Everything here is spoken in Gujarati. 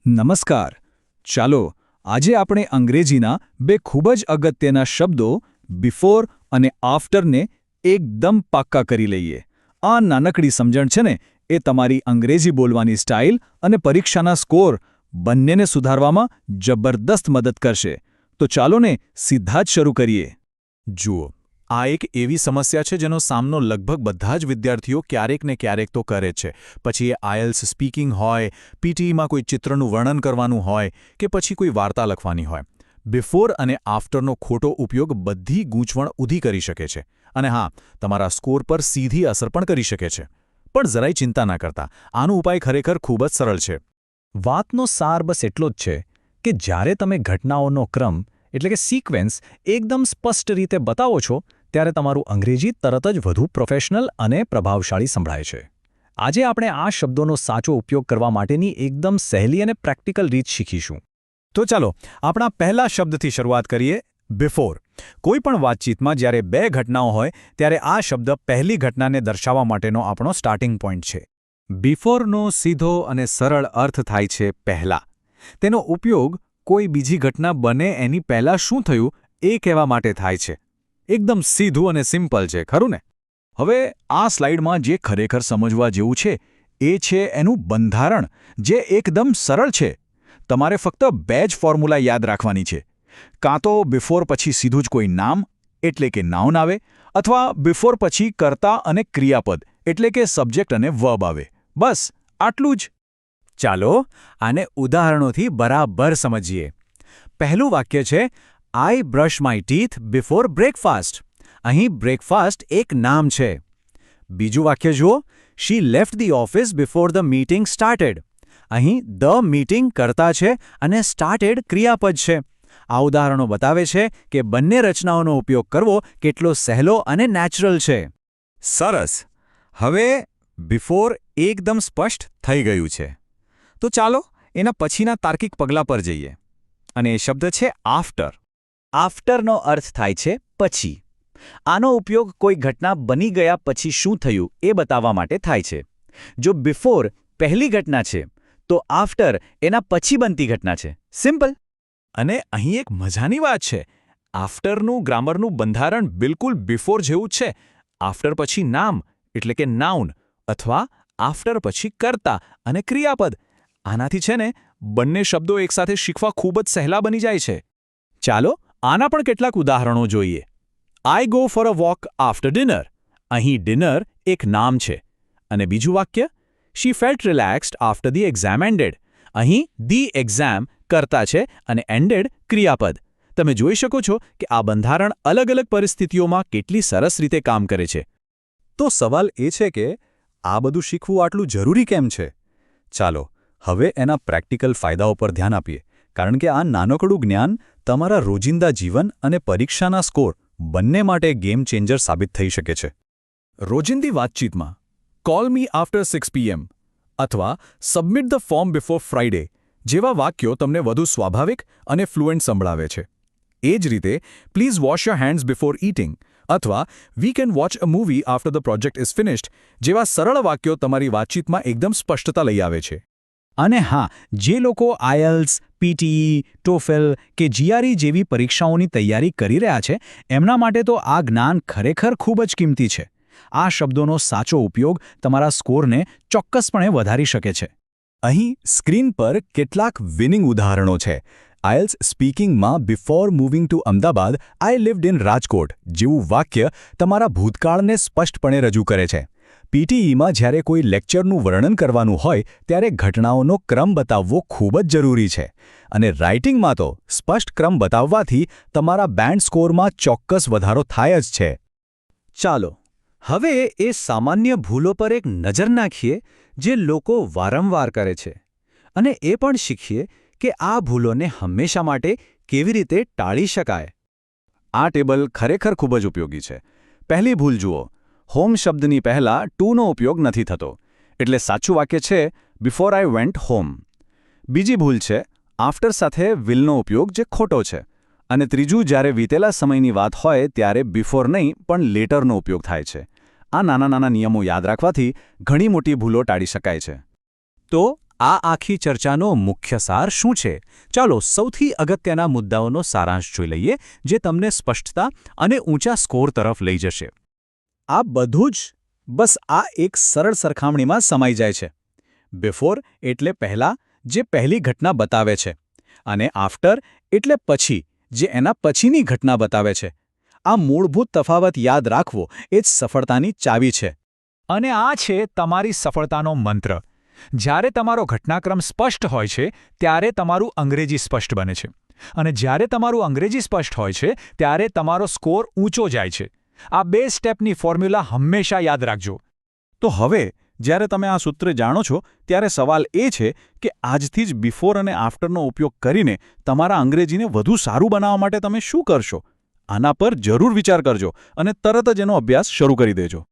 નમસ્કાર. ચાલો આજે આપણે અંગ્રેજીના બે ખૂબ જ અગત્યના શબ્દો બિફોર અને આફ્ટરને એકદમ પાક્કા કરી લઈએ. આ નાનકડી સમજણ છે ને એ તમારી અંગ્રેજી બોલવાની સ્ટાઇલ અને પરીક્ષાના સ્કોર બંનેને સુધારવામાં જબરદસ્ત મદદ કરશે. તો ચાલો ને સીધા જ શરૂ કરીએ. જુઓ, આ એક એવી સમસ્યા છે જેનો સામનો લગભગ બધા જ વિદ્યાર્થીઓ ક્યારેક ને ક્યારેક તો કરે છે. પછી એ આયલ્સ સ્પીકિંગ હોય, પીટીઈમાં કોઈ ચિત્રનું વર્ણન કરવાનું હોય કે પછી કોઈ વાર્તા લખવાની હોય. બિફોર અને આફ્ટરનો ખોટો ઉપયોગ બધી ગૂંચવણ ઊભી કરી શકે છે. અને હા, તમારા સ્કોર પર સીધી અસર પણ કરી શકે છે. પણ જરાય ચિંતા ના કરતા, આનો ઉપાય ખરેખર ખૂબ જ સરળ છે. વાતનો સાર બસ એટલો જ છે કે જ્યારે તમે ઘટનાઓનો ક્રમ એટલે કે સિક્વેન્સ એકદમ સ્પષ્ટ રીતે બતાવો છો ત્યારે તમારું અંગ્રેજી તરત જ વધુ પ્રોફેશનલ અને પ્રભાવશાળી સંભળાય છે. આજે આપણે આ શબ્દોનો સાચો ઉપયોગ કરવા માટેની એકદમ સહેલી અને પ્રેક્ટિકલ રીત શીખીશું. તો ચાલો, આપણા પહેલા શબ્દથી શરૂઆત કરીએ, બિફોર. કોઈ પણ વાતચીતમાં જ્યારે બે ઘટનાઓ હોય ત્યારે આ શબ્દ પહેલી ઘટનાને દર્શાવવા માટેનો આપણો સ્ટાર્ટિંગ પોઈન્ટ છે. બિફોરનો સીધો અને સરળ અર્થ થાય છે પહેલા. તેનો ઉપયોગ કોઈ બીજી ઘટના બને એની પહેલાં શું થયું એ કહેવા માટે થાય છે. એકદમ સીધું અને સિમ્પલ છે, ખરું ને? હવે આ સ્લાઇડમાં જે ખરેખર સમજવા જેવું છે એ છે એનું બંધારણ, જે એકદમ સરળ છે. તમારે ફક્ત બે જ ફોર્મ્યુલા યાદ રાખવાની છે. કાં તો બિફોર પછી સીધું જ કોઈ નામ એટલે કે નાઉન આવે, અથવા બિફોર પછી કર્તા અને ક્રિયાપદ એટલે કે સબ્જેક્ટ અને વર્બ આવે. બસ આટલું જ. ચાલો આને ઉદાહરણોથી બરાબર સમજીએ. પહેલું વાક્ય છે, I brush my teeth before breakfast. અહીં બ્રેકફાસ્ટ એક નામ છે. બીજું વાક્ય જુઓ, she left the office before the meeting started. અહીં ધ મીટિંગ કર્તા છે અને સ્ટાર્ટેડ ક્રિયાપદ છે. આ ઉદાહરણો બતાવે છે કે બંને રચનાઓનો ઉપયોગ કરવો કેટલો સહેલો અને નેચરલ છે. સરસ. હવે બિફોર એકદમ સ્પષ્ટ થઈ ગયું છે. તો ચાલો એના પછીના તાર્કિક પગલાં પર જઈએ. અને એ શબ્દ છે આફ્ટર. આફ્ટરનો અર્થ થાય છે પછી. આનો ઉપયોગ કોઈ ઘટના બની ગયા પછી શું થયું એ બતાવવા માટે થાય છે. જો બિફોર પહેલી ઘટના છે તો આફ્ટર એના પછી બનતી ઘટના છે. સિમ્પલ. અને અહીં એક મજાની વાત છે. આફ્ટરનું ગ્રામરનું બંધારણ બિલકુલ બિફોર જેવું જ છે. આફ્ટર પછી નામ એટલે કે નાઉન, અથવા આફ્ટર પછી કર્તા અને ક્રિયાપદ. આનાથી છે ને બંને શબ્દો એકસાથે શીખવા ખૂબ જ સહેલા બની જાય છે. ચાલો આના પણ કેટલાક ઉદાહરણો જોઈએ. I go for a walk after dinner. અહીં ડિનર એક નામ છે. અને બીજું વાક્ય, she felt relaxed after the exam ended. અહીં ધી એક્ઝામ કર્તા છે અને એન્ડેડ ક્રિયાપદ. તમે જોઈ શકો છો કે આ બંધારણ અલગ અલગ પરિસ્થિતિઓમાં કેટલી સરસ રીતે કામ કરે છે. તો સવાલ એ છે કે આ બધું શીખવું આટલું જરૂરી કેમ છે? ચાલો હવે એના પ્રેક્ટિકલ ફાયદાઓ પર ધ્યાન આપીએ, કારણ કે આ નાનકડું જ્ઞાન તમારા રોજિંદા જીવન અને પરીક્ષાના સ્કોર બંને માટે ગેમ ચેન્જર સાબિત થઈ શકે છે. રોજિંદી વાતચીતમાં કોલ મી આફ્ટર 6 PM અથવા submit the form before Friday જેવા વાક્યો તમને વધુ સ્વાભાવિક અને ફ્લુએન્ટ સંભળાવે છે. એ જ રીતે please wash your hands before eating અથવા we can watch a movie after the project is finished જેવા સરળ વાક્યો તમારી વાતચીતમાં એકદમ સ્પષ્ટતા લઈ આવે છે. અને હા, જે લોકો આયલ્સ, પીટીઈ, ટોફેલ કે જીઆરઈ જેવી પરીક્ષાઓની તૈયારી કરી રહ્યા છે એમના માટે તો આ જ્ઞાન ખરેખર ખૂબ જ કિંમતી છે. આ શબ્દોનો સાચો ઉપયોગ તમારા સ્કોરને ચોક્કસપણે વધારી શકે છે. અહીં સ્ક્રીન પર કેટલાક વિનિંગ ઉદાહરણો છે. આયલ્સ સ્પીકિંગમાં before moving to Ahmedabad I lived in Rajkot જેવું વાક્ય તમારા ભૂતકાળને સ્પષ્ટપણે રજૂ કરે છે. પીટીઈમાં જ્યારે કોઈ લેક્ચરનું વર્ણન કરવાનું હોય ત્યારે ઘટનાઓનો ક્રમ બતાવવો ખૂબ જ જરૂરી છે. અને રાઇટિંગમાં તો સ્પષ્ટ ક્રમ બતાવવાથી તમારા બેન્ડ સ્કોરમાં ચોક્કસ વધારો થાય જ છે. ચાલો હવે એ સામાન્ય ભૂલો પર એક નજર નાખીએ જે લોકો વારંવાર કરે છે, અને એ પણ શીખીએ કે આ ભૂલોને હંમેશા માટે કેવી રીતે ટાળી શકાય. આ ટેબલ ખરેખર ખૂબ જ ઉપયોગી છે. પહેલી ભૂલ જુઓ, હોમ શબ્દની પહેલાં ટુનો ઉપયોગ નથી થતો. એટલે સાચું વાક્ય છે બિફોર આઈ વેન્ટ હોમ. બીજી ભૂલ છે આફ્ટર સાથે વિલનો ઉપયોગ, જે ખોટો છે. અને ત્રીજું, જ્યારે વીતેલા સમયની વાત હોય ત્યારે બિફોર નહીં પણ લેટરનો ઉપયોગ થાય છે. આ નાના નાના નિયમો યાદ રાખવાથી ઘણી મોટી ભૂલો ટાળી શકાય છે. તો આ આખી ચર્ચાનો મુખ્ય સાર શું છે? ચાલો સૌથી અગત્યના મુદ્દાઓનો સારાંશ જોઈ લઈએ, જે તમને સ્પષ્ટતા અને ઊંચા સ્કોર તરફ લઈ જશે. આ બધું જ બસ આ એક સરળ સરખામણીમાં સમાઈ જાય છે. બિફોર એટલે પહેલાં, જે પહેલી ઘટના બતાવે છે, અને આફ્ટર એટલે પછી, જે એના પછીની ઘટના બતાવે છે. આ મૂળભૂત તફાવત યાદ રાખવો એ જ સફળતાની ચાવી છે. અને આ છે તમારી સફળતાનો મંત્ર. જ્યારે તમારો ઘટનાક્રમ સ્પષ્ટ હોય છે ત્યારે તમારું અંગ્રેજી સ્પષ્ટ બને છે, અને જ્યારે તમારું અંગ્રેજી સ્પષ્ટ હોય છે ત્યારે તમારો સ્કોર ઊંચો જાય છે. આ 2 સ્ટેપની ફોર્મ્યુલા હંમેશા યાદ રાખજો. તો હવે જ્યારે તમે આ સૂત્ર જાણો છો, ત્યારે સવાલ એ છે કે આજથી જ બિફોર અને આફ્ટરનો ઉપયોગ કરીને તમારા અંગ્રેજીને વધુ સારું બનાવવા માટે તમે શું કરશો? આના પર જરૂર વિચાર કરજો અને તરત જ એનો અભ્યાસ શરૂ કરી દેજો.